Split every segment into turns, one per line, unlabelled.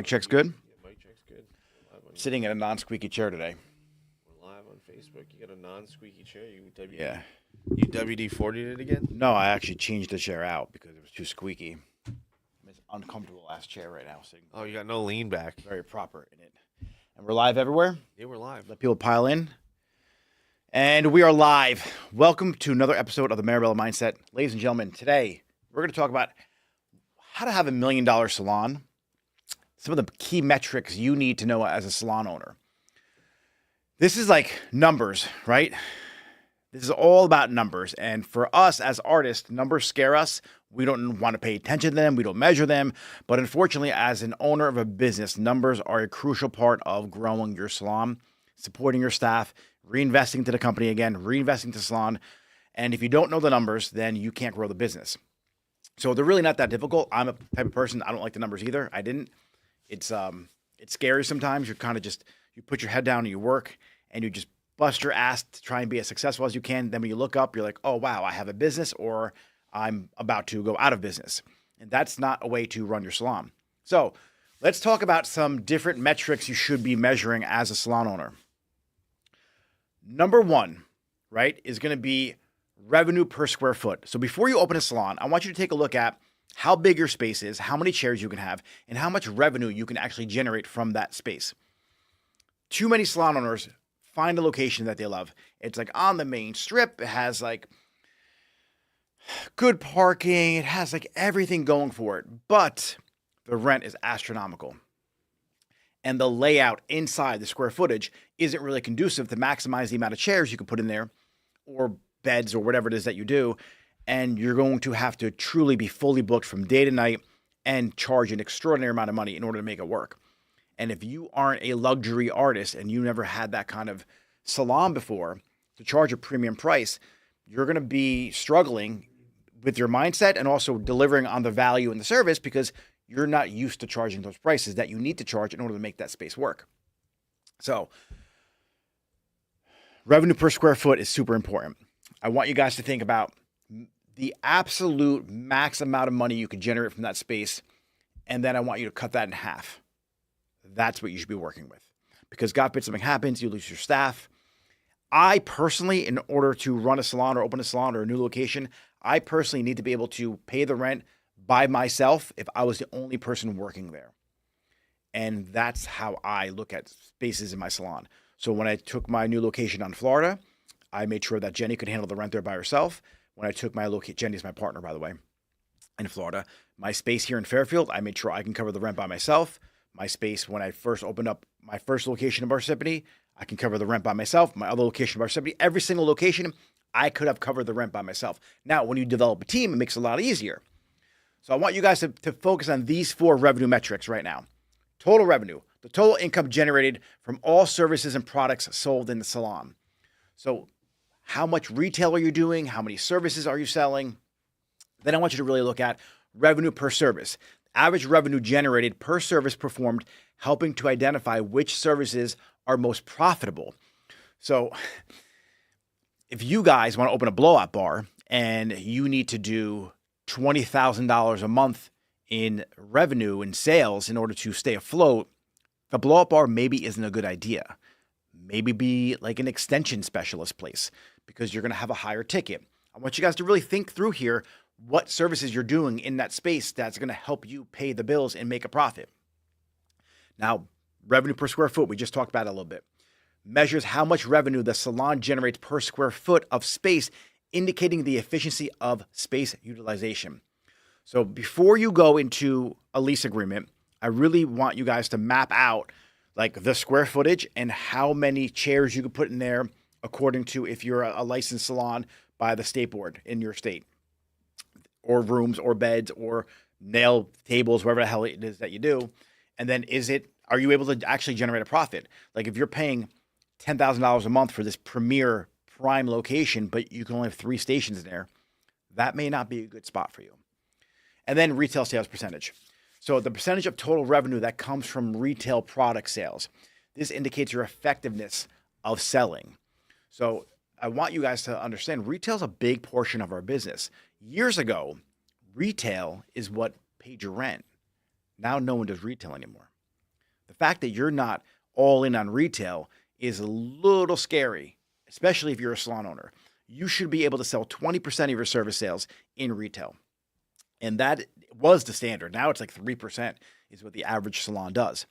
Mic check's good.
Yeah, mic check's good. We're live on
Sitting in a non-squeaky chair today.
we're live on Facebook. You got a non-squeaky chair.
Yeah.
You WD-40'd it again?
No, I actually changed the chair out because it was too squeaky. It's an uncomfortable ass chair right now, sitting
Oh, you got no lean back.
very proper in it. And we're live everywhere.
Yeah, we're live.
Let people pile in. And we are live. Welcome to another episode of the Mirabella Mindset. Ladies and gentlemen, today we're going to talk about how to have $1 million salon. Some of the key metrics you need to know as a salon owner. This is like numbers, right? This is all about numbers. And for us as artists, numbers scare us. We don't want to pay attention to them. We don't measure them. But unfortunately, as an owner of a business, numbers are a crucial part of growing your salon, supporting your staff, reinvesting to the company again, reinvesting to the salon. And if you don't know the numbers, then you can't grow the business. So they're really not that difficult. I'm a type of person, I don't like the numbers either. I didn't. It's scary sometimes. You're kind of just, you put your head down and you work and you just bust your ass to try and be as successful as you can. Then when you look up, you're like, oh, wow, I have a business or I'm about to go out of business. And that's not a way to run your salon. So let's talk about some different metrics you should be measuring as a salon owner. Number one, right, is going to be revenue per square foot. So before you open a salon, I want you to take a look at how big your space is, how many chairs you can have, and how much revenue you can actually generate from that space. Too many salon owners find a location that they love. It's like on the main strip. It has like good parking. It has like everything going for it, but the rent is astronomical. And the layout inside the square footage isn't really conducive to maximize the amount of chairs you can put in there or beds or whatever it is that you do. And you're going to have to truly be fully booked from day to night and charge an extraordinary amount of money in order to make it work. And if you aren't a luxury artist and you never had that kind of salon before to charge a premium price, you're going to be struggling with your mindset and also delivering on the value and the service because you're not used to charging those prices that you need to charge in order to make that space work. So revenue per square foot is super important. I want you guys to think about the absolute max amount of money you can generate from that space. And then I want you to cut that in half. That's what you should be working with. Because God forbid something happens, you lose your staff. I personally, in order to run a salon or open a salon or a new location, I personally need to be able to pay the rent by myself if I was the only person working there. And that's how I look at spaces in my salon. So when I took my new location on Florida, I made sure that Jenny could handle the rent there by herself. When I took my location, Jenny's my partner, by the way, in Florida. My space here in Fairfield, I made sure I can cover the rent by myself. My space, when I first opened up my first location in Parsippany, I can cover the rent by myself. My other location in Parsippany, every single location, I could have covered the rent by myself. Now, when you develop a team, it makes it a lot easier. So I want you guys to focus on these 4 revenue metrics right now. Total revenue, the total income generated from all services and products sold in the salon. So how much retail are you doing? How many services are you selling? Then I want you to really look at revenue per service. Average revenue generated per service performed, helping to identify which services are most profitable. So if you guys want to open a blowout bar and you need to do $20,000 a month in revenue and sales in order to stay afloat, the blowout bar maybe isn't a good idea. Maybe be like an extension specialist place because you're going to have a higher ticket. I want you guys to really think through here what services you're doing in that space that's going to help you pay the bills and make a profit. Now, revenue per square foot, we just talked about it a little bit, measures how much revenue the salon generates per square foot of space, indicating the efficiency of space utilization. So before you go into a lease agreement, I really want you guys to map out like the square footage and how many chairs you can put in there according to if you're a licensed salon by the state board in your state, or rooms or beds or nail tables, whatever the hell it is that you do. And then are you able to actually generate a profit? Like if you're paying $10,000 a month for this premier prime location, but you can only have 3 stations in there, that may not be a good spot for you. And then retail sales percentage. So the percentage of total revenue that comes from retail product sales. This indicates your effectiveness of selling. So I want you guys to understand retail is a big portion of our business. Years ago, retail is what paid your rent. Now no one does retail anymore. The fact that you're not all in on retail is a little scary, especially if you're a salon owner. You should be able to sell 20% of your service sales in retail. And that was the standard. Now it's like 3% is what the average salon does.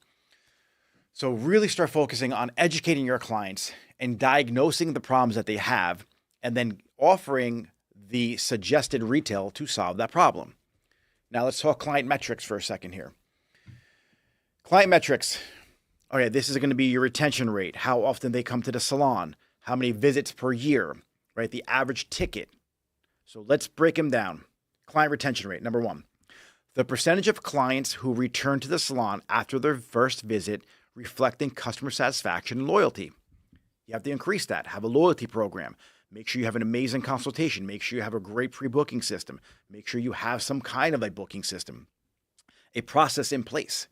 So really start focusing on educating your clients and diagnosing the problems that they have, and then offering the suggested retail to solve that problem. Now let's talk client metrics for a second here. Client metrics. Okay, this is going to be your retention rate, how often they come to the salon, how many visits per year, right? The average ticket. So let's break them down. Client retention rate, number one. The percentage of clients who return to the salon after their first visit reflecting customer satisfaction and loyalty. You have to increase that. Have a loyalty program. Make sure you have an amazing consultation. Make sure you have a great pre-booking system. Make sure you have some kind of a booking system, a process in place.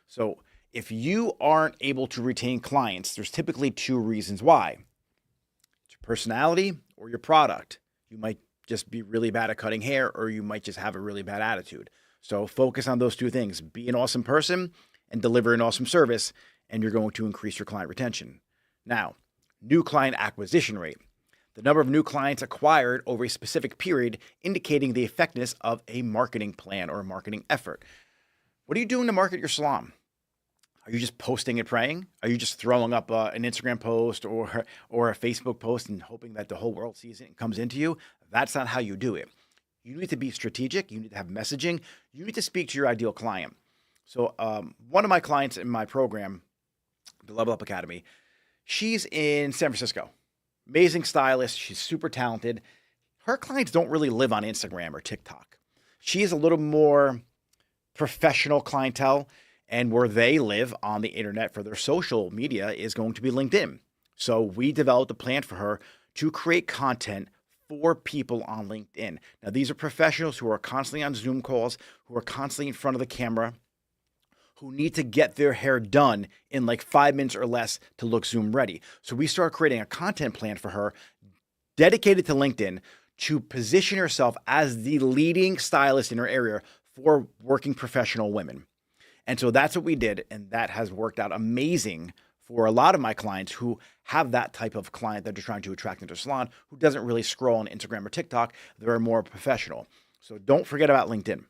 So if you aren't able to retain clients, there's typically two reasons why. It's your personality or your product. You might just be really bad at cutting hair, or you might just have a really bad attitude. So focus on those two things. Be an awesome person and deliver an awesome service, and you're going to increase your client retention. Now, new client acquisition rate. The number of new clients acquired over a specific period, indicating the effectiveness of a marketing plan or a marketing effort. What are you doing to market your salon? Are you just posting and praying? Are you just throwing up an Instagram post or a Facebook post and hoping that the whole world sees it and comes into you? That's not how you do it. You need to be strategic. You need to have messaging. You need to speak to your ideal client. So one of my clients in my program, the Level Up Academy, she's in San Francisco. Amazing stylist. She's super talented. Her clients don't really live on Instagram or TikTok. She is a little more professional clientele, and where they live on the internet for their social media is going to be LinkedIn. So we developed a plan for her to create content for people on LinkedIn. Now, these are professionals who are constantly on Zoom calls, who are constantly in front of the camera, who need to get their hair done in like 5 minutes or less to look Zoom ready. So we started creating a content plan for her dedicated to LinkedIn to position herself as the leading stylist in her area for working professional women. And so that's what we did, and that has worked out amazing for a lot of my clients who have that type of client that they're trying to attract into their salon, who doesn't really scroll on Instagram or TikTok. They're more professional. So don't forget about LinkedIn.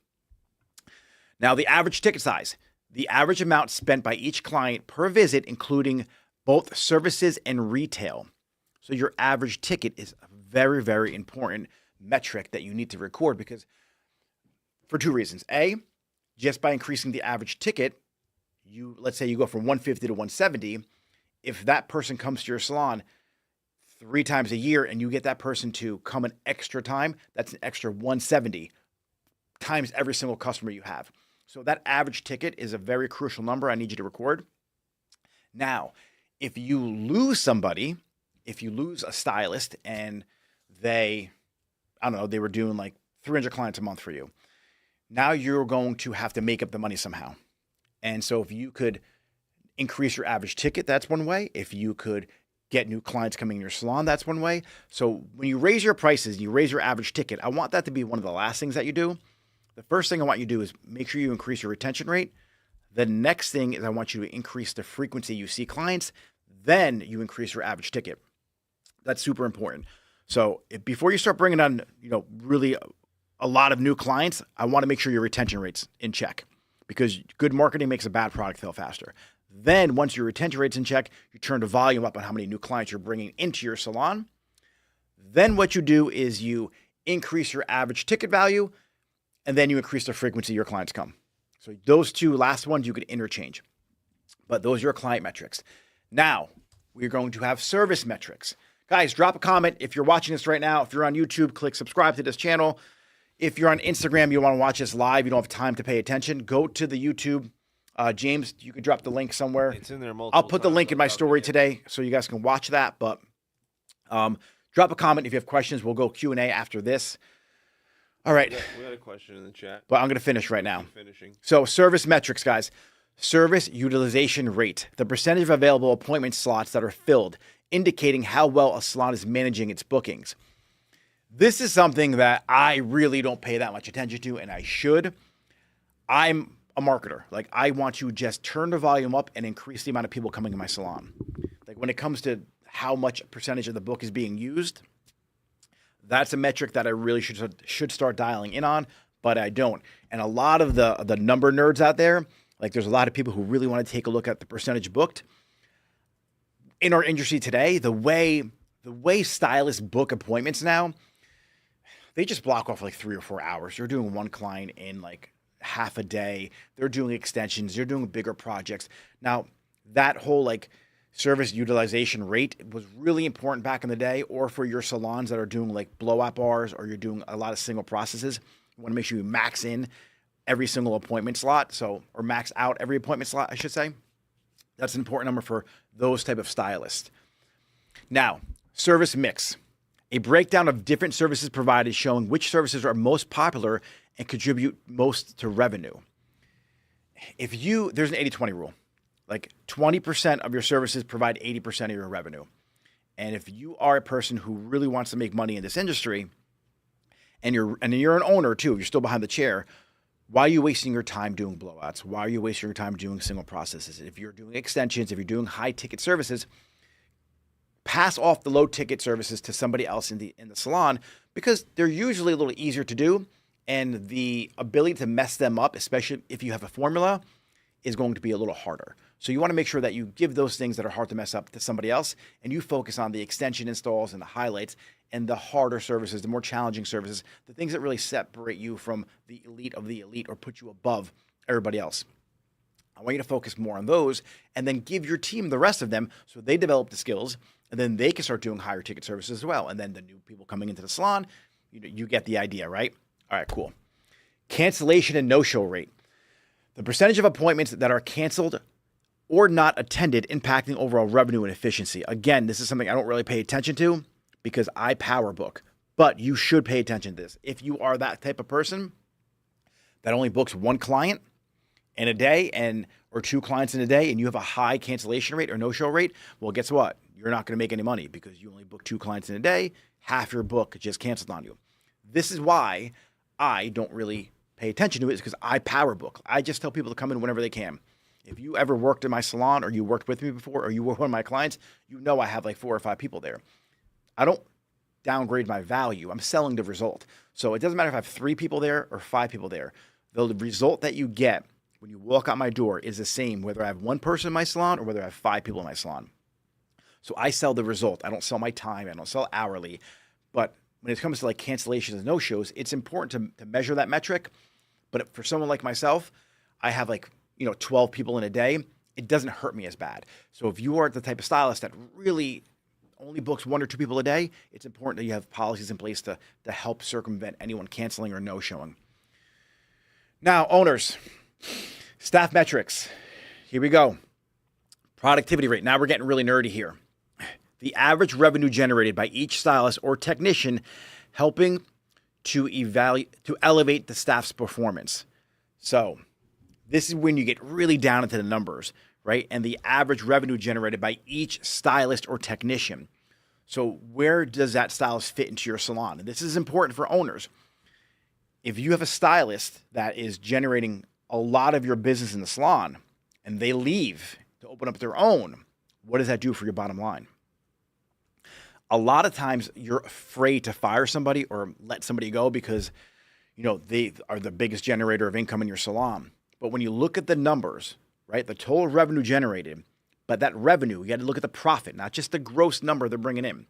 Now, the average ticket size. The average amount spent by each client per visit, including both services and retail. So your average ticket is a very, very important metric that you need to record, because for two reasons. A, just by increasing the average ticket, let's say you go from 150 to 170. If that person comes to your salon 3 times a year and you get that person to come an extra time, that's an extra 170 times every single customer you have. So that average ticket is a very crucial number I need you to record. Now, if you lose somebody, if you lose a stylist and they were doing like 300 clients a month for you, now you're going to have to make up the money somehow. And so if you could increase your average ticket, that's one way. If you could get new clients coming in your salon, that's one way. So when you raise your prices, you raise your average ticket, I want that to be one of the last things that you do. The first thing I want you to do is make sure you increase your retention rate. The next thing is I want you to increase the frequency you see clients. Then you increase your average ticket. That's super important. So before you start bringing on, really a lot of new clients, I want to make sure your retention rate's in check, because good marketing makes a bad product fail faster. Then once your retention rate's in check, you turn the volume up on how many new clients you're bringing into your salon. Then what you do is you increase your average ticket value, and then you increase the frequency your clients come. So those two last ones you could interchange, but those are your client metrics. Now we're going to have service metrics. Guys, drop a comment if you're watching this right now. If you're on YouTube, click subscribe to this channel. If you're on Instagram, you want to watch this live, you don't have time to pay attention, go to the YouTube. James, you could drop the link somewhere.
It's in there multiple
I'll put the link in my story
times.
today so you guys can watch that. But drop a comment if you have questions. We'll go Q&A after this. All right.
We got a question in the chat.
But I'm going to finish right now.
Finishing.
So service metrics, guys. Service utilization rate, the percentage of available appointment slots that are filled, indicating how well a salon is managing its bookings. This is something that I really don't pay that much attention to, and I should. I'm a marketer. Like, I want to just turn the volume up and increase the amount of people coming in my salon. Like, when it comes to how much percentage of the book is being used, that's a metric that I really should start dialing in on, but I don't. And a lot of the number nerds out there, like, there's a lot of people who really want to take a look at the percentage booked. In our industry today, the way stylists book appointments now, they just block off like 3 or 4 hours. They're doing one client in like half a day. They're doing extensions. They're doing bigger projects. Now, that whole like service utilization rate was really important back in the day, or for your salons that are doing like blowout bars, or you're doing a lot of single processes. You want to make sure you max in every single appointment slot, or max out every appointment slot, I should say. That's an important number for those type of stylists. Now, service mix. A breakdown of different services provided showing which services are most popular and contribute most to revenue. There's an 80-20 rule. Like 20% of your services provide 80% of your revenue. And if you are a person who really wants to make money in this industry, and you're an owner too, you're still behind the chair, why are you wasting your time doing blowouts? Why are you wasting your time doing single processes? If you're doing extensions, if you're doing high ticket services, pass off the low ticket services to somebody else in the salon, because they're usually a little easier to do, and the ability to mess them up, especially if you have a formula, is going to be a little harder. So you want to make sure that you give those things that are hard to mess up to somebody else, and you focus on the extension installs and the highlights and the harder services, the more challenging services, the things that really separate you from the elite of the elite or put you above everybody else. I want you to focus more on those, and then give your team the rest of them so they develop the skills, and then they can start doing higher ticket services as well. And then the new people coming into the salon, you get the idea, right? All right, cool. Cancellation and no-show rate. The percentage of appointments that are canceled or not attended impacting overall revenue and efficiency. Again, this is something I don't really pay attention to because I power book, but you should pay attention to this. If you are that type of person that only books one client in a day or two clients in a day, and you have a high cancellation rate or no-show rate, well, guess what? You're not going to make any money because you only book 2 clients in a day. Half your book just canceled on you. This is why I don't really pay attention to it, is because I power book. I just tell people to come in whenever they can. If you ever worked in my salon, or you worked with me before, or you were one of my clients, you know I have like 4 or 5 people there. I don't downgrade my value. I'm selling the result. So it doesn't matter if I have 3 people there or 5 people there. The result that you get when you walk out my door is the same, whether I have 1 person in my salon or whether I have 5 people in my salon. So I sell the result. I don't sell my time. I don't sell hourly. But when it comes to like cancellations and no-shows, it's important to measure that metric. But for someone like myself, I have 12 people in a day. It doesn't hurt me as bad. So if you are the type of stylist that really only books 1 or 2 people a day, it's important that you have policies in place to help circumvent anyone canceling or no-showing. Now, owners, staff metrics. Here we go. Productivity rate. Now we're getting really nerdy here. The average revenue generated by each stylist or technician helping to elevate the staff's performance. So this is when you get really down into the numbers, right? And the average revenue generated by each stylist or technician. So where does that stylist fit into your salon? And this is important for owners. If you have a stylist that is generating a lot of your business in the salon and they leave to open up their own, what does that do for your bottom line? A lot of times you're afraid to fire somebody or let somebody go because, they are the biggest generator of income in your salon. But when you look at the numbers, right, the total revenue generated, but that revenue, you got to look at the profit, not just the gross number they're bringing in.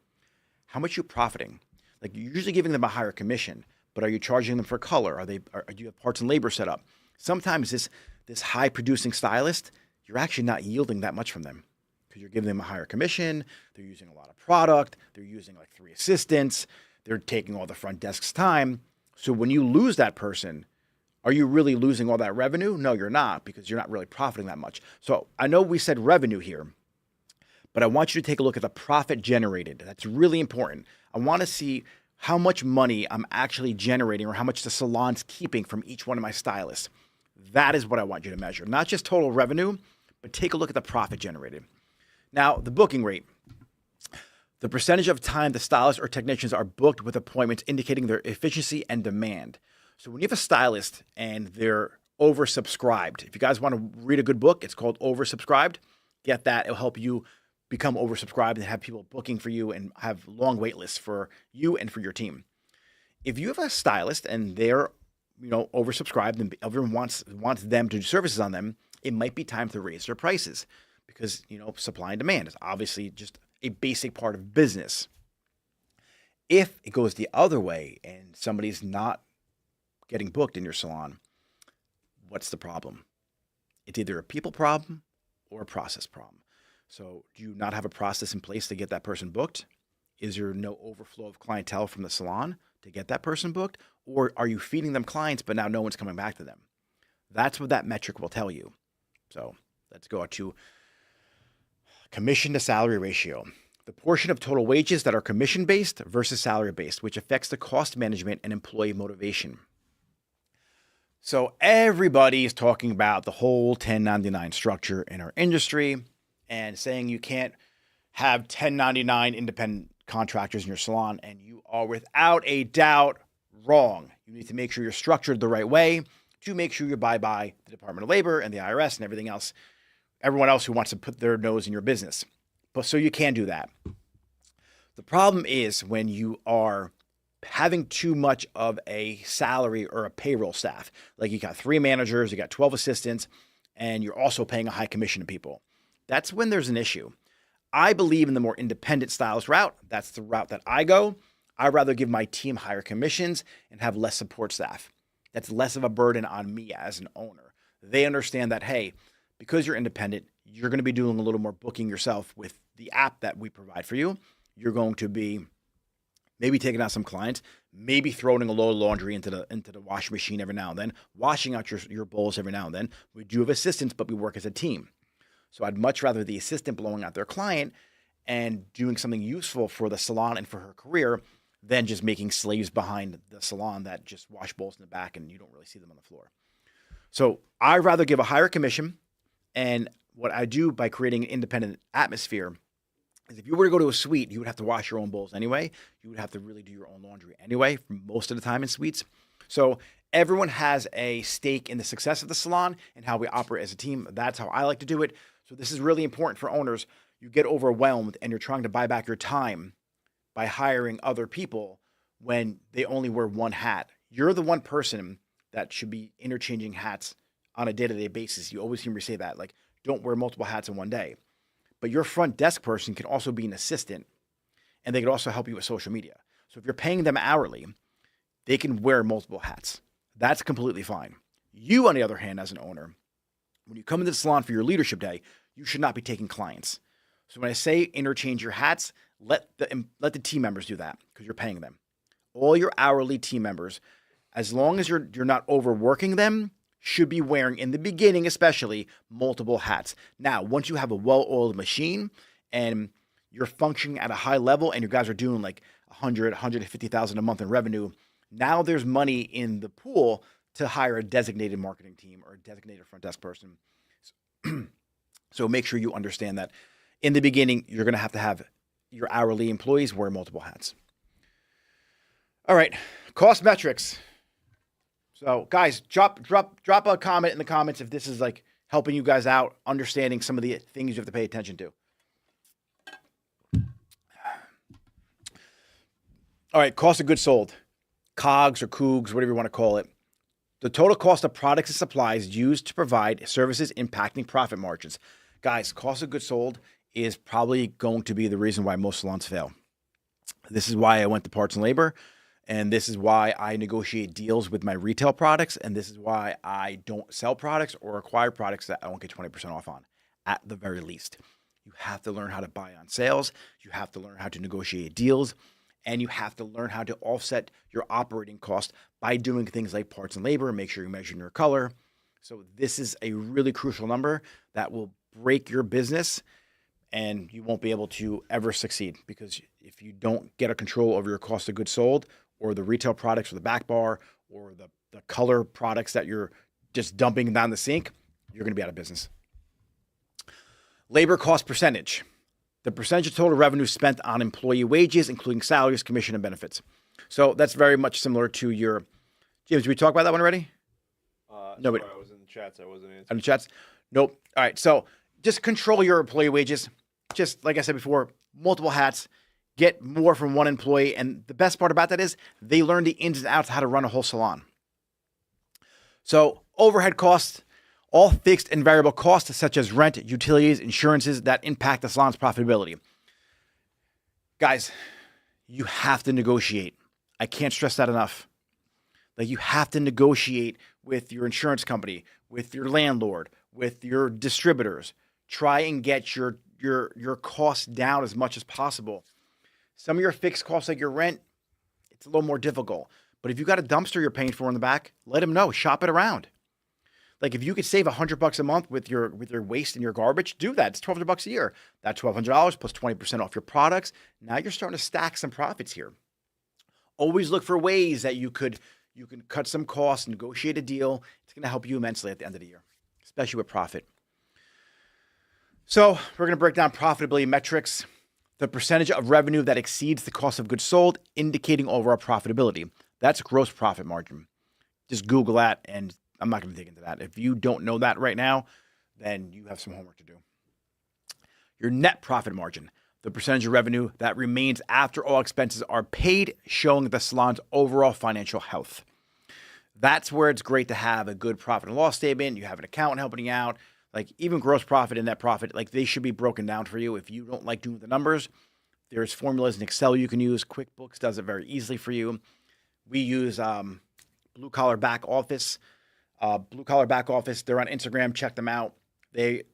How much are you profiting? Like, you're usually giving them a higher commission, but are you charging them for color? Do you have parts and labor set up? Sometimes this high producing stylist, you're actually not yielding that much from them because you're giving them a higher commission. They're using a lot of product. They're using like 3 assistants. They're taking all the front desk's time. So when you lose that person, are you really losing all that revenue? No, you're not, because you're not really profiting that much. So I know we said revenue here, but I want you to take a look at the profit generated. That's really important. I want to see how much money I'm actually generating or how much the salon's keeping from each one of my stylists. That is what I want you to measure. Not just total revenue, but take a look at the profit generated. Now, the booking rate. The percentage of time the stylists or technicians are booked with appointments indicating their efficiency and demand. So when you have a stylist and they're oversubscribed. If you guys want to read a good book, it's called Oversubscribed. Get that. It'll help you become oversubscribed and have people booking for you and have long wait lists for you and for your team. If you have a stylist and they're, oversubscribed and everyone wants them to do services on them, it might be time to raise their prices because, supply and demand is obviously just a basic part of business. If it goes the other way and somebody's not getting booked in your salon, what's the problem? It's either a people problem or a process problem. So do you not have a process in place to get that person booked? Is there no overflow of clientele from the salon to get that person booked? Or are you feeding them clients, but now no one's coming back to them? That's what that metric will tell you. So let's go to commission to salary ratio. The portion of total wages that are commission-based versus salary-based, which affects the cost management and employee motivation. So everybody is talking about the whole 1099 structure in our industry and saying you can't have 1099 independent contractors in your salon, and you are without a doubt wrong. You need to make sure you're structured the right way to make sure you abide by the Department of Labor and the IRS and everything else, everyone else who wants to put their nose in your business. But so you can do that. The problem is when you are having too much of a salary or a payroll staff, like you got 3 managers, you got 12 assistants, and you're also paying a high commission to people. That's when there's an issue. I believe in the more independent stylist route. That's the route that I go. I'd rather give my team higher commissions and have less support staff. That's less of a burden on me as an owner. They understand that, hey, because you're independent, you're going to be doing a little more booking yourself with the app that we provide for you. You're going to be maybe taking out some clients, maybe throwing a load of laundry into the washing machine every now and then, washing out your bowls every now and then. We do have assistants, but we work as a team. So I'd much rather the assistant blowing out their client and doing something useful for the salon and for her career than just making slaves behind the salon that just wash bowls in the back and you don't really see them on the floor. So I'd rather give a higher commission. And what I do by creating an independent atmosphere is if you were to go to a suite, you would have to wash your own bowls anyway. You would have to really do your own laundry anyway, most of the time in suites. So everyone has a stake in the success of the salon and how we operate as a team. That's how I like to do it. So this is really important for owners. You get overwhelmed and you're trying to buy back your time by hiring other people when they only wear one hat. You're the one person that should be interchanging hats on a day-to-day basis. You always hear me say that, like, don't wear multiple hats in one day. But your front desk person can also be an assistant, and they can also help you with social media. So if you're paying them hourly, they can wear multiple hats. That's completely fine. You, on the other hand, as an owner, when you come into the salon for your leadership day, you should not be taking clients. So when I say interchange your hats, let the team members do that because you're paying them. All your hourly team members, as long as you're not overworking them, should be wearing, in the beginning especially, multiple hats. Now, once you have a well-oiled machine and you're functioning at a high level and you guys are doing like 100, 150,000 a month in revenue, now there's money in the pool to hire a designated marketing team or a designated front desk person. So make sure you understand that in the beginning, you're going to have your hourly employees wear multiple hats. All right, cost metrics. So guys, drop a comment in the comments if this is like helping you guys out, understanding some of the things you have to pay attention to. All right, cost of goods sold, COGS or COOGS, whatever you want to call it. The total cost of products and supplies used to provide services impacting profit margins. Guys, cost of goods sold is probably going to be the reason why most salons fail. This is why I went to parts and labor. And this is why I negotiate deals with my retail products. And this is why I don't sell products or acquire products that I won't get 20% off on, at the very least. You have to learn how to buy on sales. You have to learn how to negotiate deals. And you have to learn how to offset your operating cost by doing things like parts and labor. Make sure you're measuring your color. So this is a really crucial number that will break your business and you won't be able to ever succeed, because if you don't get a control over your cost of goods sold, or the retail products, or the back bar, or the color products that you're just dumping down the sink, you're going to be out of business. Labor cost percentage. The percentage of total revenue spent on employee wages, including salaries, commission, and benefits. So that's very much similar to your... James, did we talk about that one already?
No, but I was in chats I wasn't answering.
On the chats? Nope. All right. So just control your employee wages. Just like I said before, multiple hats. Get more from one employee. And the best part about that is they learn the ins and outs of how to run a whole salon. So overhead costs, all fixed and variable costs such as rent, utilities, insurances that impact the salon's profitability. Guys, you have to negotiate. I can't stress that enough. Like, you have to negotiate with your insurance company, with your landlord, with your distributors. Try and get your costs down as much as possible. Some of your fixed costs, like your rent, it's a little more difficult. But if you got a dumpster you're paying for in the back, let them know. Shop it around. Like, if you could save $100 a month with your waste and your garbage, do that. It's $1,200 a year. That's $1,200 plus 20% off your products. Now you're starting to stack some profits here. Always look for ways that you can cut some costs, negotiate a deal. It's going to help you immensely at the end of the year, especially with profit. So we're going to break down profitability metrics. The percentage of revenue that exceeds the cost of goods sold, indicating overall profitability. That's gross profit margin. Just Google that, and I'm not going to dig into that. If you don't know that right now, then you have some homework to do. Your net profit margin, the percentage of revenue that remains after all expenses are paid, showing the salon's overall financial health. That's where it's great to have a good profit and loss statement. You have an accountant helping you out. Like, even gross profit and net profit, like, they should be broken down for you. If you don't like doing the numbers, there's formulas in Excel you can use. QuickBooks does it very easily for you. We use Blue Collar Back Office. Blue Collar Back Office, they're on Instagram. Check them out. They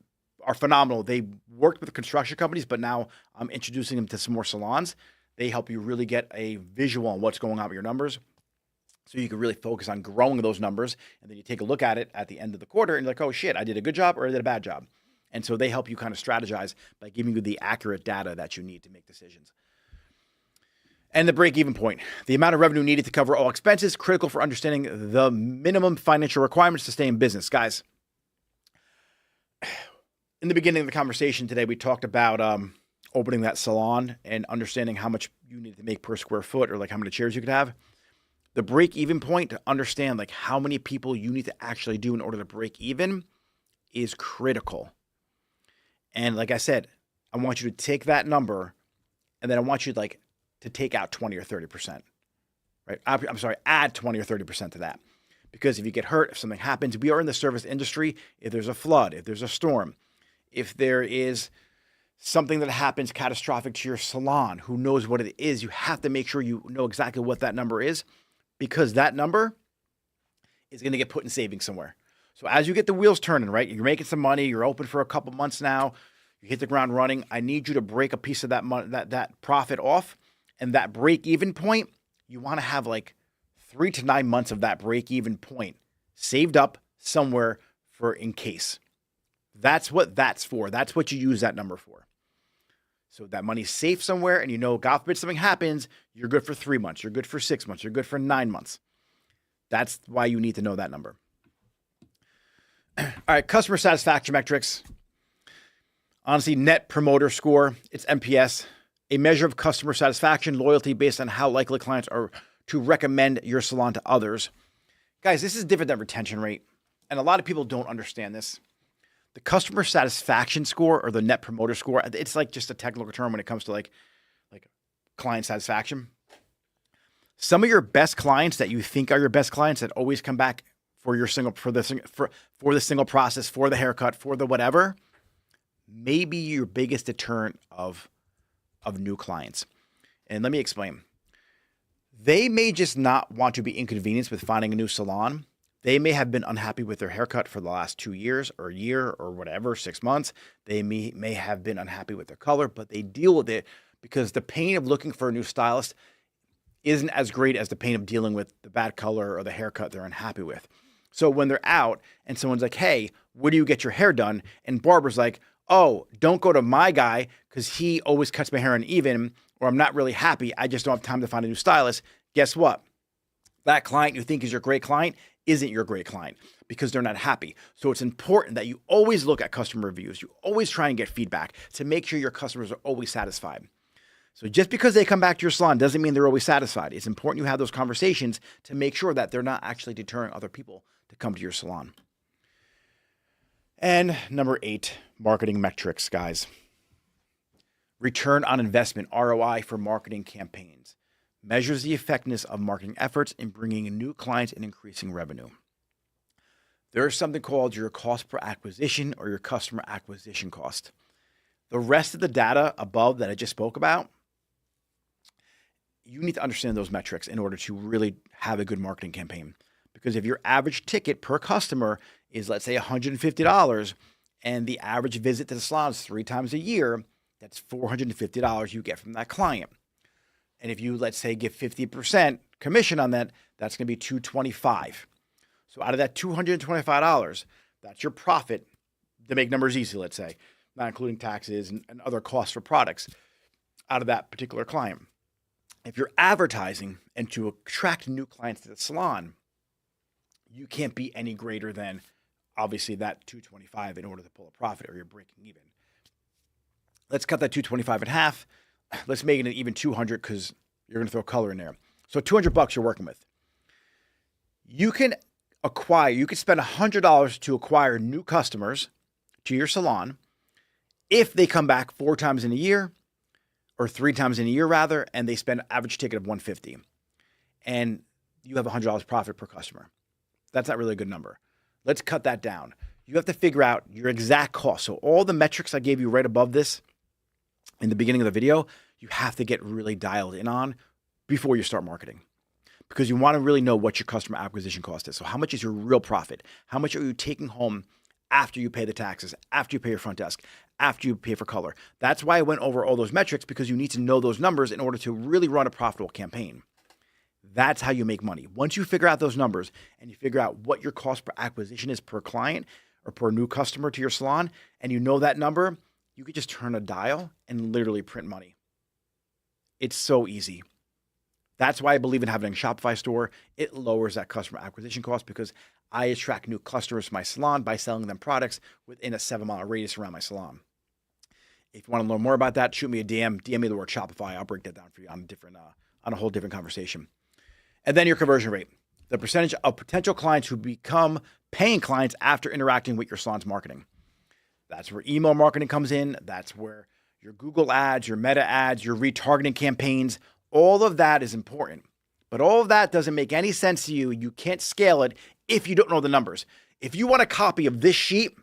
are phenomenal. They worked with construction companies, but now I'm introducing them to some more salons. They help you really get a visual on what's going on with your numbers, so you can really focus on growing those numbers. And then you take a look at it at the end of the quarter and you're like, oh shit, I did a good job or I did a bad job. And so they help you kind of strategize by giving you the accurate data that you need to make decisions. And the break-even point, the amount of revenue needed to cover all expenses, critical for understanding the minimum financial requirements to stay in business. Guys, in the beginning of the conversation today, we talked about opening that salon and understanding how much you need to make per square foot, or like how many chairs you could have. The break-even point, to understand like how many people you need to actually do in order to break even, is critical. And like I said, I want you to take that number, and then I want you to take out 20 or 30%, right? I'm sorry, add 20 or 30% to that. Because if you get hurt, if something happens, we are in the service industry. If there's a flood, if there's a storm, if there is something that happens catastrophic to your salon, who knows what it is, you have to make sure you know exactly what that number is, because that number is going to get put in savings somewhere. So as you get the wheels turning, right, you're making some money, you're open for a couple months now, you hit the ground running, I need you to break a piece of that money, that profit off. And that break-even point, you want to have like 3 to 9 months of that break-even point saved up somewhere for in case. That's what that's for. That's what you use that number for. So that money's safe somewhere, and you know, God forbid something happens, you're good for 3 months, you're good for 6 months, you're good for 9 months. That's why you need to know that number. All right, customer satisfaction metrics. Honestly, Net Promoter Score, it's NPS. A measure of customer satisfaction, loyalty based on how likely clients are to recommend your salon to others. Guys, this is different than retention rate. And a lot of people don't understand this. The customer satisfaction score, or the Net Promoter Score, it's like just a technical term when it comes to like client satisfaction. Some of your best clients that you think are your best clients that always come back for the single process, for the haircut, for the whatever, may be your biggest deterrent of new clients. And let me explain. They may just not want to be inconvenienced with finding a new salon. They may have been unhappy with their haircut for the last 2 years or a year or whatever, 6 months. They may have been unhappy with their color, but they deal with it because the pain of looking for a new stylist isn't as great as the pain of dealing with the bad color or the haircut they're unhappy with. So when they're out and someone's like, hey, where do you get your hair done? And barber's like, oh, don't go to my guy because he always cuts my hair uneven, or I'm not really happy, I just don't have time to find a new stylist. Guess what? That client you think is your great client isn't your great client because they're not happy. So it's important that you always look at customer reviews. You always try and get feedback to make sure your customers are always satisfied. So just because they come back to your salon doesn't mean they're always satisfied. It's important you have those conversations to make sure that they're not actually deterring other people to come to your salon. And number 8, marketing metrics, guys. Return on investment, ROI for marketing campaigns. Measures the effectiveness of marketing efforts in bringing in new clients and increasing revenue. There's something called your cost per acquisition or your customer acquisition cost. The rest of the data above that I just spoke about, you need to understand those metrics in order to really have a good marketing campaign. Because if your average ticket per customer is, let's say, $150, and the average visit to the salon is 3 times a year, that's $450 you get from that client. And if you, let's say, give 50% commission on that, that's going to be $225. So out of that $225, that's your profit, to make numbers easy, let's say, not including taxes and other costs for products out of that particular client. If you're advertising and to attract new clients to the salon, you can't be any greater than, obviously, that $225 in order to pull a profit, or you're breaking even. Let's cut that $225 in half. Let's make it an even $200 because you're going to throw color in there. So $200 you're working with. You can spend $100 to acquire new customers to your salon if they come back 4 times in a year, or 3 times in a year rather, and they spend an average ticket of $150, and you have $100 profit per customer. That's not really a good number. Let's cut that down. You have to figure out your exact cost. So all the metrics I gave you right above this in the beginning of the video, you have to get really dialed in on before you start marketing, because you want to really know what your customer acquisition cost is. So how much is your real profit? How much are you taking home after you pay the taxes, after you pay your front desk, after you pay for color? That's why I went over all those metrics, because you need to know those numbers in order to really run a profitable campaign. That's how you make money. Once you figure out those numbers and you figure out what your cost per acquisition is per client or per new customer to your salon, and you know that number, you could just turn a dial and literally print money. It's so easy. That's why I believe in having a Shopify store. It lowers that customer acquisition cost, because I attract new customers to my salon by selling them products within a 7-mile radius around my salon. If you want to learn more about that, shoot me a DM me the word Shopify. I'll break that down for you on a whole different conversation. And then your conversion rate, the percentage of potential clients who become paying clients after interacting with your salon's marketing. That's where email marketing comes in. That's where your Google ads, your Meta ads, your retargeting campaigns, all of that is important. But all of that doesn't make any sense to you. You can't scale it if you don't know the numbers. If you want a copy of this sheet,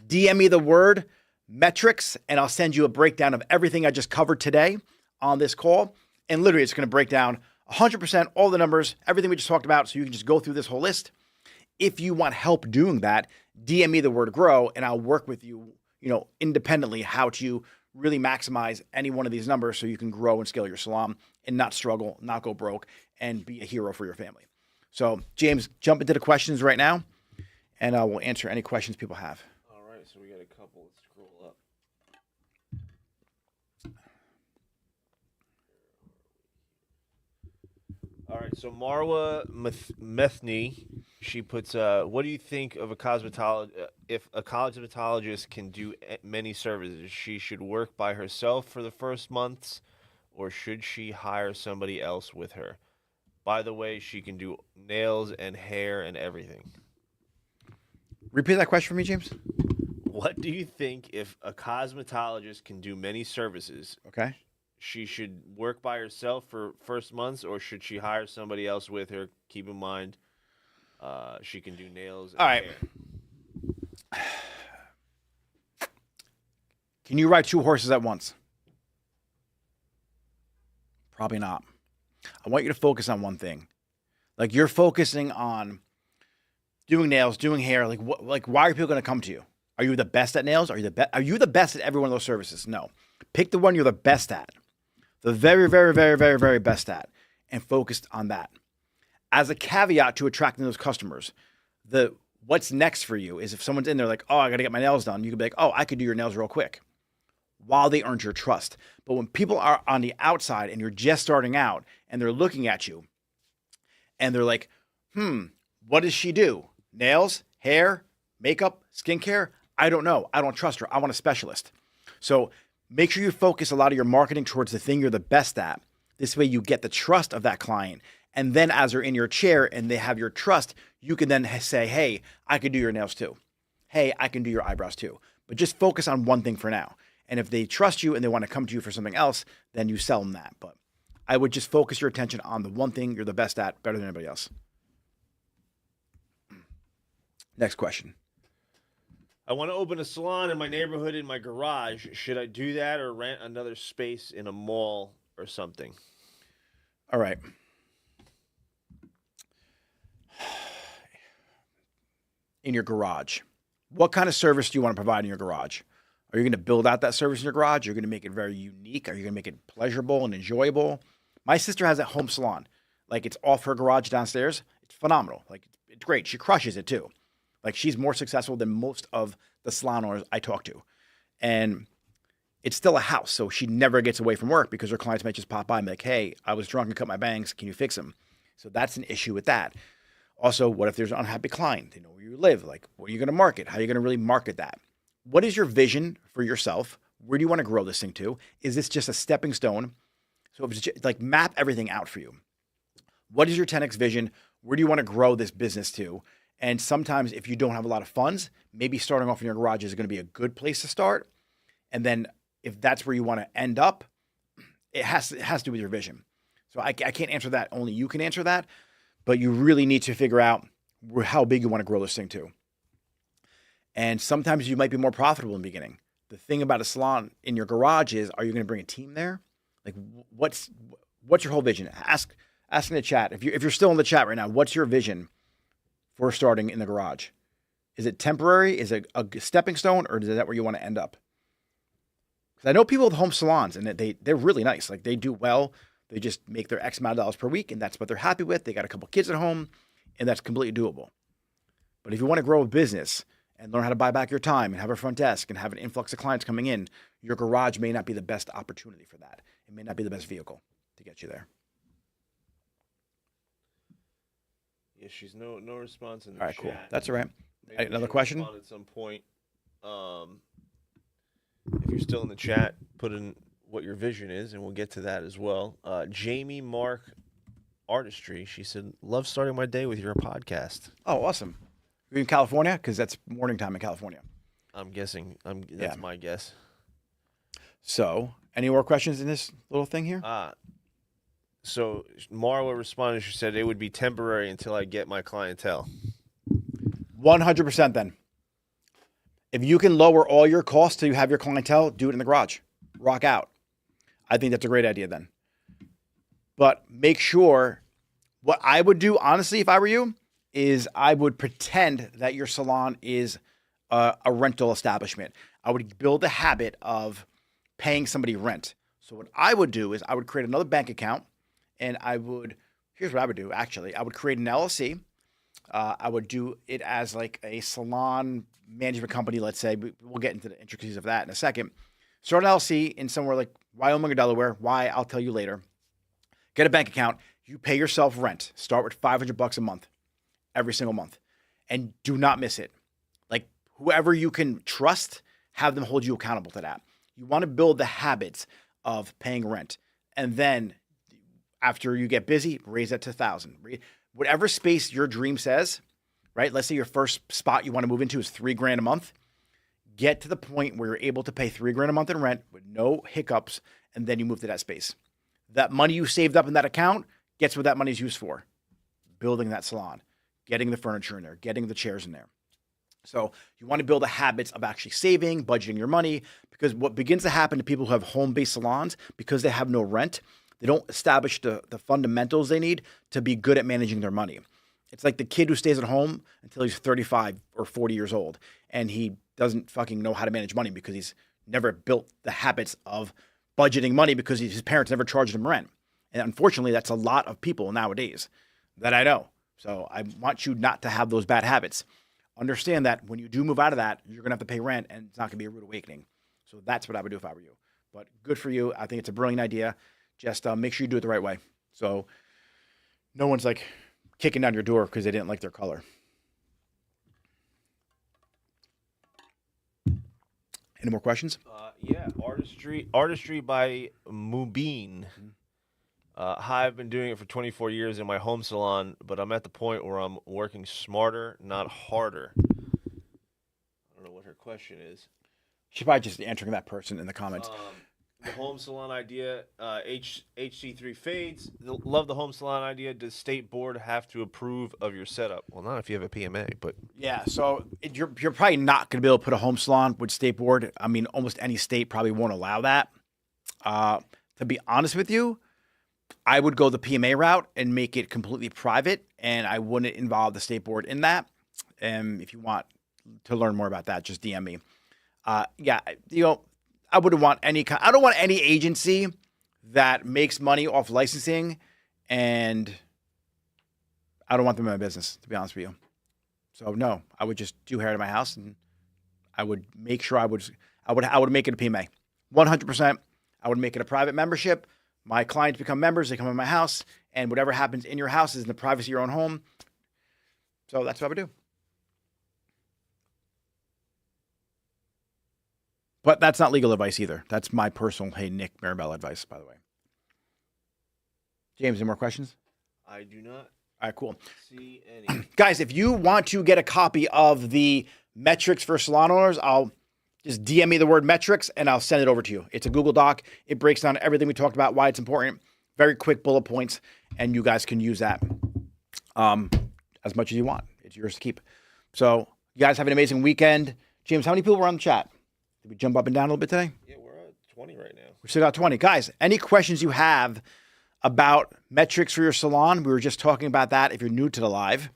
DM me the word metrics, and I'll send you a breakdown of everything I just covered today on this call. And literally, it's going to break down 100% all the numbers, everything we just talked about, so you can just go through this whole list. If you want help doing that, DM me the word grow, and I'll work with you, independently, how to really maximize any one of these numbers so you can grow and scale your salon and not struggle, not go broke, and be a hero for your family. So, James, jump into the questions right now, and we'll answer any questions people have.
All right, so we got a couple. Let's scroll up. All right, so Marwa Methny, she puts, what do you think of a cosmetologist? If a cosmetologist can do many services, she should work by herself for the first months, or should she hire somebody else with her? By the way, she can do nails and hair and everything.
Repeat that question for me, James.
What do you think if a cosmetologist can do many services?
Okay.
She should work by herself for first months, or should she hire somebody else with her? Keep in mind, she can do nails and hair.
Can you ride 2 horses at once? Probably not. I want you to focus on one thing. Like, you're focusing on doing nails, doing hair. Like why are people going to come to you? Are you the best at nails? Are you the best at every one of those services? No. Pick the one you're the best at. The very, very, very, very, very best at, and focused on that. As a caveat to attracting those customers, what's next for you is if someone's in there like, oh, I got to get my nails done, you can be like, oh, I could do your nails real quick, while they earned your trust. But when people are on the outside and you're just starting out and they're looking at you and they're like, what does she do? Nails, hair, makeup, skincare? I don't know. I don't trust her. I want a specialist. So make sure you focus a lot of your marketing towards the thing you're the best at. This way you get the trust of that client. And then as they're in your chair and they have your trust, you can then say, hey, I could do your nails too. hey, I can do your eyebrows too. But just focus on one thing for now. And if they trust you and they want to come to you for something else, then you sell them that. But I would just focus your attention on the one thing you're the best at, better than anybody else. Next question.
I want to open a salon in my neighborhood in my garage. Should I do that or rent another space in a mall or something?
All right. In your garage, what kind of service do you want to provide in your garage? Are you going to build out that service in your garage? You're going to make it very unique. Are you going to make it pleasurable and enjoyable? My sister has a home salon. Like, it's off her garage downstairs. It's phenomenal. Like, it's great. She crushes it too. Like, she's more successful than most of the salon owners I talk to. And it's still a house, so she never gets away from work because her clients might just pop by and be like, hey, I was drunk and cut my bangs. Can you fix them? So that's an issue with that. Also, what if there's an unhappy client? They know where you live. Like, what are you going to market? How are you going to really market that? What is your vision for yourself? Where do you want to grow this thing to? Is this just a stepping stone? So if it's just, like, map everything out for you. What is your 10X vision? Where do you want to grow this business to? And sometimes if you don't have a lot of funds, maybe starting off in your garage is going to be a good place to start. And then if that's where you want to end up, it has to do with your vision. So I can't answer that. Only you can answer that. But you really need to figure out how big you want to grow this thing to. And sometimes you might be more profitable in the beginning. The thing about a salon in your garage is, are you going to bring a team there? Like, what's your whole vision? Ask in the chat. If you're still in the chat right now, what's your vision for starting in the garage? Is it temporary? Is it a stepping stone, or is that where you want to end up? Because I know people with home salons, and they're really nice. Like, they do well. They just make their X amount of dollars per week, and that's what they're happy with. They got a couple kids at home, and that's completely doable. But if you want to grow a business and learn how to buy back your time and have a front desk and have an influx of clients coming in, your garage may not be the best opportunity for that. It may not be the best vehicle to get you there.
Yeah, she's no response in the
All right,
chat.
cool. That's all right.
Maybe
Another
she'll
question?
respond at some point. If you're still in the chat, put in what your vision is, and we'll get to that as well. Jamie Mark Artistry, she said, love starting my day with your podcast.
Oh, awesome. You're in California? Because that's morning time in California.
I'm guessing. That's my guess.
So, any more questions in this little thing here?
So Marwa responded, she said, it would be temporary until I get my clientele.
100% then. If you can lower all your costs till you have your clientele, do it in the garage. Rock out. I think that's a great idea then. But make sure, what I would do, honestly, if I were you, is I would pretend that your salon is a rental establishment. I would build the habit of paying somebody rent. So what I would do is I would create another bank account, and here's what I would do, actually. I would create an LLC. I would do it as like a salon management company, let's say. We'll get into the intricacies of that in a second. Start an LLC in somewhere like Wyoming or Delaware. Why? I'll tell you later. Get a bank account. You pay yourself rent. Start with $500 a month, every single month. And do not miss it. Like, whoever you can trust, have them hold you accountable to that. You want to build the habits of paying rent. And then after you get busy, raise that to 1,000. Whatever space your dream says, right? Let's say your first spot you want to move into is $3,000 a month. Get to the point where you're able to pay $3,000 a month in rent with no hiccups, and then you move to that space. That money you saved up in that account, guess what that money is used for? Building that salon, getting the furniture in there, getting the chairs in there. So you want to build the habits of actually saving, budgeting your money, because what begins to happen to people who have home-based salons, because they have no rent, they don't establish the fundamentals they need to be good at managing their money. It's like the kid who stays at home until he's 35 or 40 years old, and he doesn't fucking know how to manage money because he's never built the habits of budgeting money because his parents never charged him rent. And unfortunately, that's a lot of people nowadays that I know. So I want you not to have those bad habits. Understand that when you do move out of that, you're going to have to pay rent, and it's not going to be a rude awakening. So that's what I would do if I were you. But good for you. I think it's a brilliant idea. Just make sure you do it the right way. So no one's like kicking down your door because they didn't like their color. Any more questions?
Yeah, artistry by Mubin. Hi, I've been doing it for 24 years in my home salon, but I'm at the point where I'm working smarter, not harder. question is.
She's probably just answering that person in the comments.
The home salon idea, HC3 fades. Love the home salon idea. Does state board have to approve of your setup? Well, not if you have a PMA, but
Yeah, so you're probably not going to be able to put a home salon with state board. I mean, almost any state probably won't allow that. To be honest with you, I would go the PMA route and make it completely private, and I wouldn't involve the state board in that. And if you want to learn more about that, just DM me. Yeah, I wouldn't want I don't want any agency that makes money off licensing, and I don't want them in my business, to be honest with you. So no, I would just do hair to my house, and I would make sure I would make it a PMA, 100%. I would make it a private membership. My clients become members. They come in my house, and whatever happens in your house is in the privacy of your own home. So that's what I would do. But that's not legal advice either. That's my personal, hey, Nick Mirabella advice, by the way. James, any more questions?
I do not
All right, cool.
see any.
Guys, if you want to get a copy of the metrics for salon owners, I'll just DM me the word metrics and I'll send it over to you. It's a Google Doc. It breaks down everything we talked about, why it's important, very quick bullet points, and you guys can use that as much as you want. It's yours to keep. So you guys have an amazing weekend. James, how many people were on the chat? Did we jump up and down a little bit today?
Yeah, we're at 20 right now.
We still got 20. Guys, any questions you have about metrics for your salon? We were just talking about that if you're new to the live.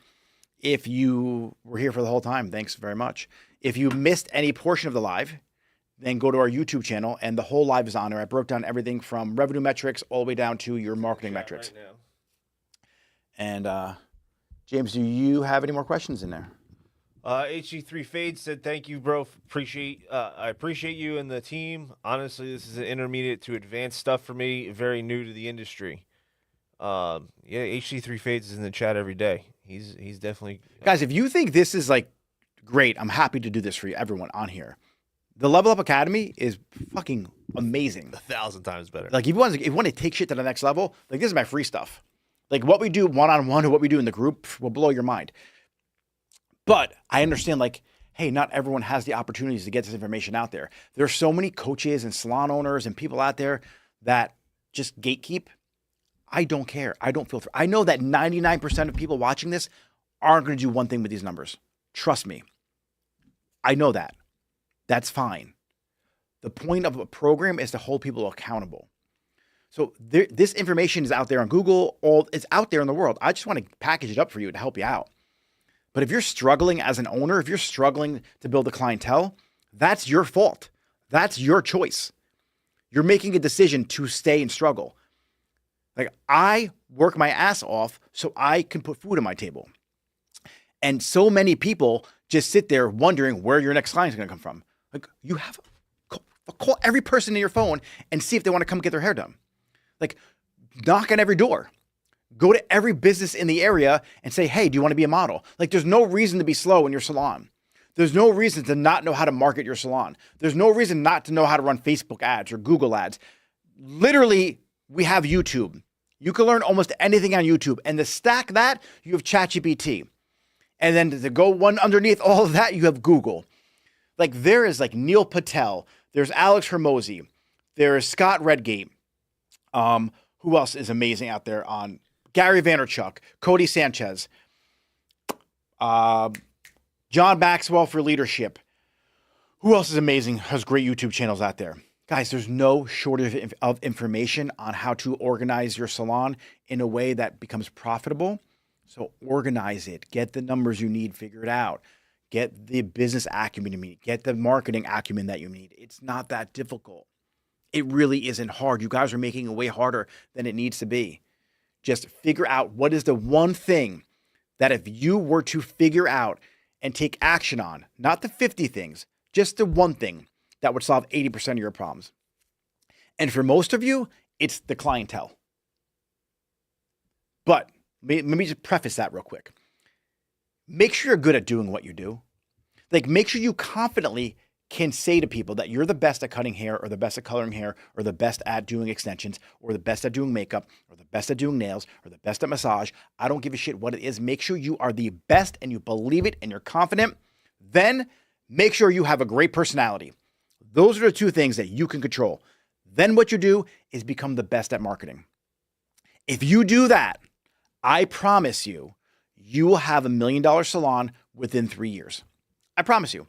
If you were here for the whole time, thanks very much. If you missed any portion of the live, then go to our YouTube channel, and the whole live is on there. I broke down everything from revenue metrics all the way down to your marketing metrics.
Right now.
And James, do you have any more questions in there?
HG3 Fade said, "Thank you, bro. I appreciate you and the team. Honestly, this is an intermediate to advanced stuff for me. Very new to the industry." Yeah, HG3 Fades is in the chat every day. He's definitely
Guys, if you think this is like great, I'm happy to do this for you, everyone on here. The Level Up Academy is fucking amazing.
1,000 times better.
Like, if you want to take shit to the next level, like, this is my free stuff. Like, what we do one-on-one or what we do in the group will blow your mind. But I understand, like, hey, not everyone has the opportunities to get this information out there. There's so many coaches and salon owners and people out there that just gatekeep. I don't care. I don't filter. I know that 99% of people watching this aren't going to do one thing with these numbers. Trust me. I know that. That's fine. The point of a program is to hold people accountable. So this information is out there on Google. It's out there in the world. I just want to package it up for you to help you out. But if you're struggling as an owner, if you're struggling to build a clientele, that's your fault. That's your choice. You're making a decision to stay and struggle. Like, I work my ass off so I can put food on my table. And so many people just sit there wondering where your next client is going to come from. Like, you have call every person in your phone and see if they want to come get their hair done. Like, knock on every door. Go to every business in the area and say, hey, do you want to be a model? Like, there's no reason to be slow in your salon. There's no reason to not know how to market your salon. There's no reason not to know how to run Facebook ads or Google ads. Literally, we have YouTube. You can learn almost anything on YouTube. And to stack that, you have ChatGPT. And then to go one underneath all of that, you have Google. Like, there is like Neil Patel. There's Alex Hermosi. There's Scott Redgate. Who else is amazing out there on Gary Vaynerchuk, Cody Sanchez, John Maxwell for leadership. Who else is amazing? Has great YouTube channels out there. Guys, there's no shortage of information on how to organize your salon in a way that becomes profitable. So organize it. Get the numbers you need. Figure it out. Get the business acumen you need. Get the marketing acumen that you need. It's not that difficult. It really isn't hard. You guys are making it way harder than it needs to be. Just figure out what is the one thing that if you were to figure out and take action on, not the 50 things, just the one thing that would solve 80% of your problems. And for most of you, it's the clientele. But let me just preface that real quick. Make sure you're good at doing what you do. Like, make sure you confidently can say to people that you're the best at cutting hair or the best at coloring hair or the best at doing extensions or the best at doing makeup or the best at doing nails or the best at massage. I don't give a shit what it is. Make sure you are the best and you believe it and you're confident. Then Make sure you have a great personality. Those are the two things that you can control. Then what you do is become the best at marketing. If you do that, I promise you, you will have $1 million salon within 3 years. I promise you.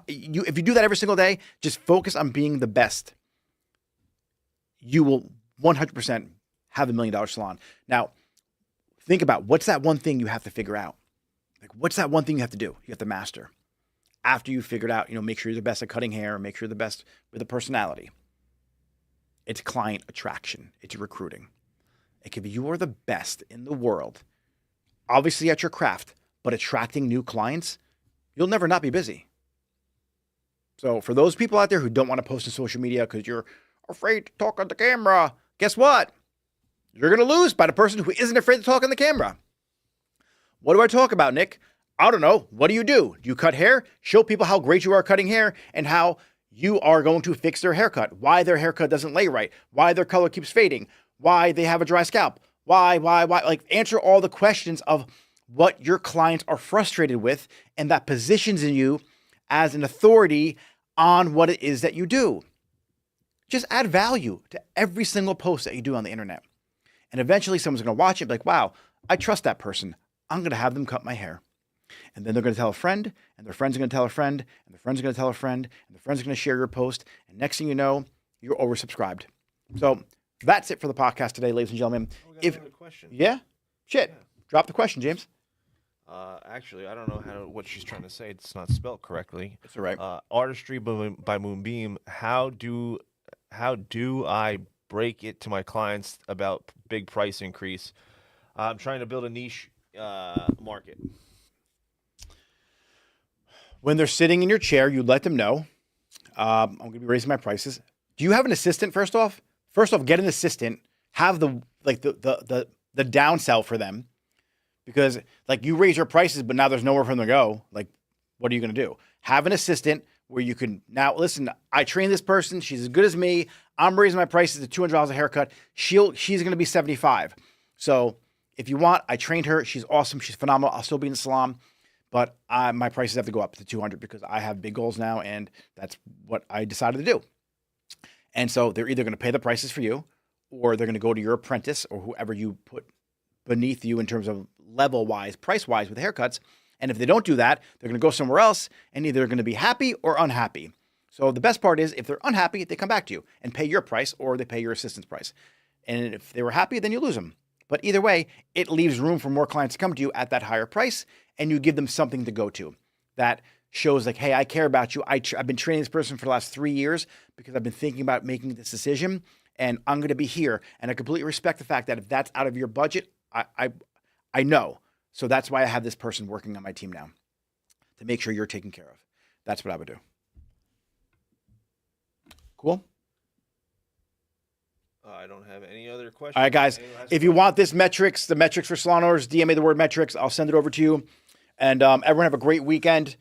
If you do that every single day, just focus on being the best. You will 100% have $1 million salon. Now, think about what's that one thing you have to figure out. Like, what's that one thing you have to do? You have to master. After you've figured out, make sure you're the best at cutting hair, make sure you're the best with a personality. It's client attraction. It's recruiting. Like, if you are the best in the world, obviously at your craft, but attracting new clients, you'll never not be busy. So for those people out there who don't want to post on social media because you're afraid to talk on the camera, guess what? You're going to lose by the person who isn't afraid to talk on the camera. What do I talk about, Nick? I don't know. What do? Do you cut hair? Show people how great you are cutting hair and how you are going to fix their haircut, why their haircut doesn't lay right, why their color keeps fading, why they have a dry scalp, why, like answer all the questions of what your clients are frustrated with, and that positions you as an authority on what it is that you do. Just add value to every single post that you do on the internet. And eventually someone's going to watch it and be like, wow, I trust that person. I'm going to have them cut my hair. And then they're going to tell a friend, and their friends are going to tell a friend, and their friends are going to tell a friend, and their friends are going to share your post. And next thing you know, you're oversubscribed. So that's it for the podcast today, ladies and gentlemen.
We got another question.
Yeah? Shit. Yeah. Drop the question, James.
Actually, I don't know what she's trying to say. It's not spelled correctly.
It's all right.
Artistry by Moonbeam. How do I break it to my clients about big price increase? I'm trying to build a niche market.
When they're sitting in your chair, you let them know, I'm going to be raising my prices. Do you have an assistant? First off, get an assistant. Have the downsell for them, because like you raise your prices, but now there's nowhere for them to go. Like, what are you going to do? Have an assistant where you can now listen. I train this person. She's as good as me. I'm raising my prices to $200 a haircut. She's going to be $75. So if you want, I trained her. She's awesome. She's phenomenal. I'll still be in the salon. But my prices have to go up to $200 because I have big goals now, and that's what I decided to do. And so they're either going to pay the prices for you, or they're going to go to your apprentice or whoever you put beneath you in terms of level-wise, price-wise with haircuts. And if they don't do that, they're going to go somewhere else, and either they're going to be happy or unhappy. So the best part is if they're unhappy, they come back to you and pay your price, or they pay your assistant's price. And if they were happy, then you lose them. But either way, it leaves room for more clients to come to you at that higher price, and you give them something to go to that shows like, hey, I care about you. I've been training this person for the last 3 years because I've been thinking about making this decision, and I'm going to be here. And I completely respect the fact that if that's out of your budget, I know. So that's why I have this person working on my team now to make sure you're taken care of. That's what I would do. Cool.
I don't have any other questions.
All right, guys. If you want the metrics for salon owners, DM me the word metrics. I'll send it over to you. And everyone have a great weekend.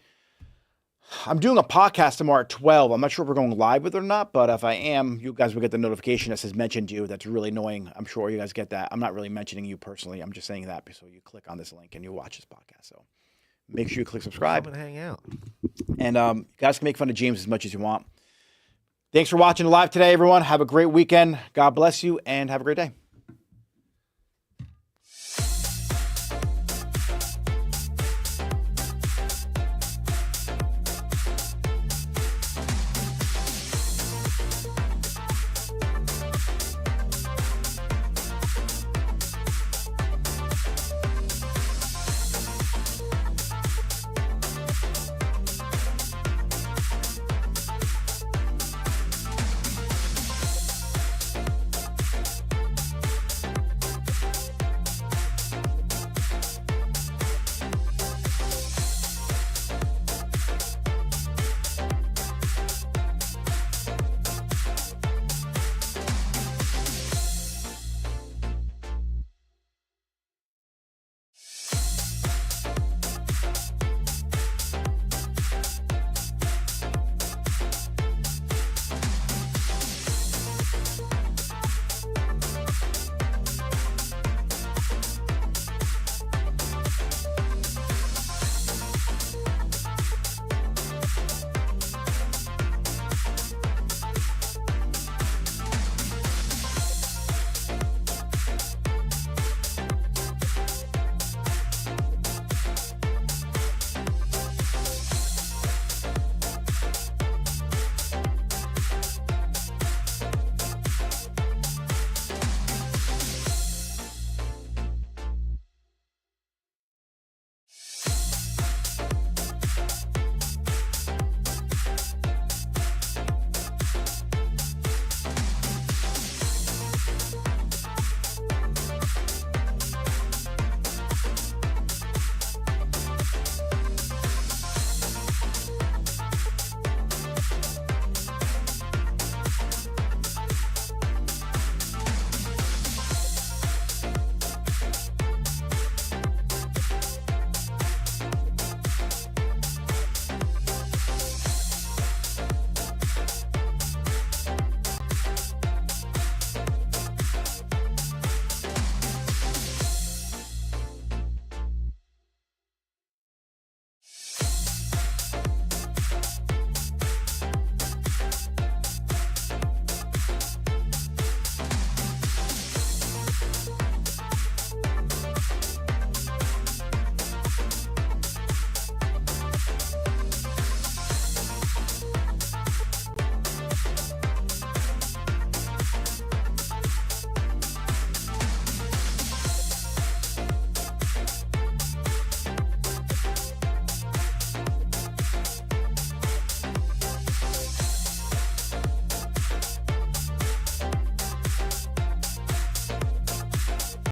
I'm doing a podcast tomorrow at 12. I'm not sure if we're going live with it or not, but if I am, you guys will get the notification that says mentioned you. That's really annoying. I'm sure you guys get that. I'm not really mentioning you personally. I'm just saying that so you click on this link and you watch this podcast. So make sure you click subscribe.
Come and hang out.
And you guys can make fun of James as much as you want. Thanks for watching live today, everyone. Have a great weekend. God bless you, and have a great day.